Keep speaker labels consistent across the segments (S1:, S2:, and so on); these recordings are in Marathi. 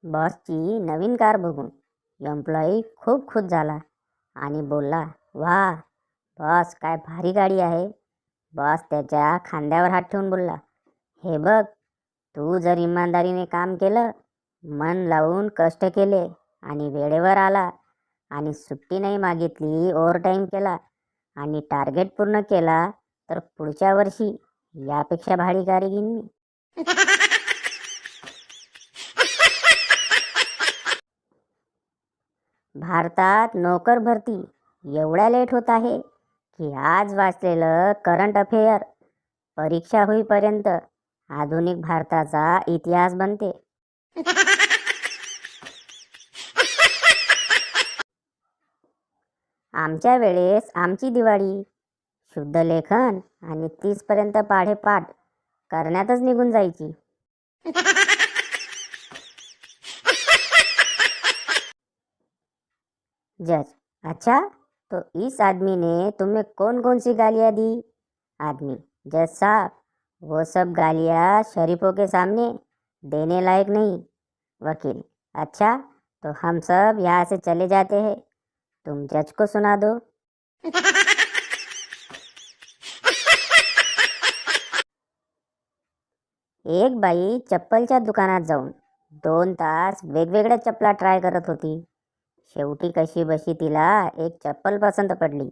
S1: बॉसची नवीन कार बघून एम्प्लॉई खूप खुश झाला आणि बोलला, "वा बॉस, काय भारी गाडी आहे." बॉस त्याच्या खांद्यावर हात ठेवून बोलला, "हे बघ, तू जर इमानदारीने काम केलं, मन लावून कष्ट केले आणि वेळेवर आला आणि सुट्टी नाही मागितली, ओव्हरटाईम केला आणि टार्गेट पूर्ण केला, तर पुढच्या वर्षी यापेक्षा भारी गाडी घेईन मी." भारतात नोकर भरती एवढ्या लेट होत आहे की आज वाचलेलं करंट अफेअर परीक्षा होईपर्यंत आधुनिक भारताचा इतिहास बनते. आमच्या वेळेस आमची दिवाळी शुद्ध लेखन आणि 30 पर्यंत पाढे-पाठ करण्यातच निघून जायची. जज, अच्छा, तो इस आदमी ने तुम्हें कौन कौन सी गालियाँ दी? आदमी, जज साहब, वो सब गालियाँ शरीफों के सामने देने लायक नहीं. वकील, अच्छा, तो हम सब यहाँ से चले जाते हैं, तुम जज को सुना दो. एक बाई चप्पलच्या दुकानात जाऊन 2 तास वेगवेगळ्या चप्पला ट्राय करत होती. शेवटी कशी बशी तिला एक चप्पल पसंत पडली.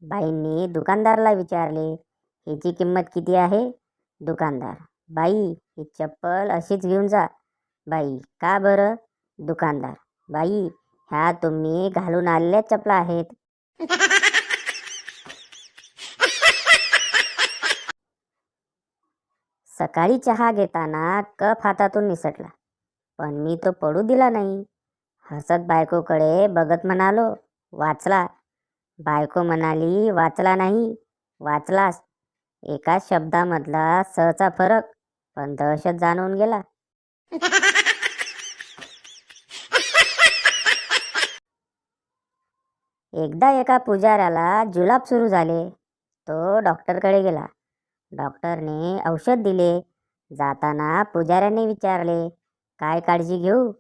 S1: बाईंनी दुकानदाराला विचारले, "हिची किंमत किती आहे?" दुकानदार, "बाई, ही चप्पल अशीच घेऊन जा." बाई, "का बरं?" दुकानदार, "बाई, ह्या तुम्ही घालून आलेल्या चपला आहेत." सकाळी चहा घेताना कप हातातून निसटला, पण मी तो पडू दिला नाही. हसत बायकोकडे बघत म्हणालो, "वाचला." बायको म्हणाली, "वाचला नाही, वाचलास." एका शब्दामधला सहचा फरक, पण दहशत जाणवून गेला. एकदा एका पुजाऱ्याला जुलाब सुरू झाले. तो डॉक्टरकडे गेला. डॉक्टरने औषध दिले. जाताना पुजाऱ्याने विचारले, "काय काळजी घेऊ?"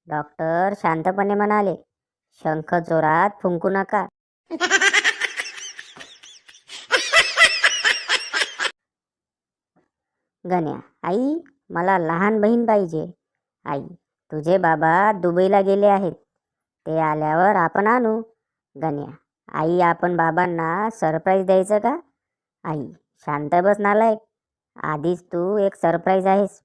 S1: डॉक्टर शांतपणे म्हणाले, "शंख जोरात फुंकू नका." गण्या, "आई, मला लहान बहीण पाहिजे." आई, "तुझे बाबा दुबईला गेले आहेत, ते आल्यावर आपण आणू." गण्या, "आई, आपण बाबांना सरप्राईज द्यायचं का?" आई, "शांत बस नालायक, आधीच तू एक सरप्राईज आहेस."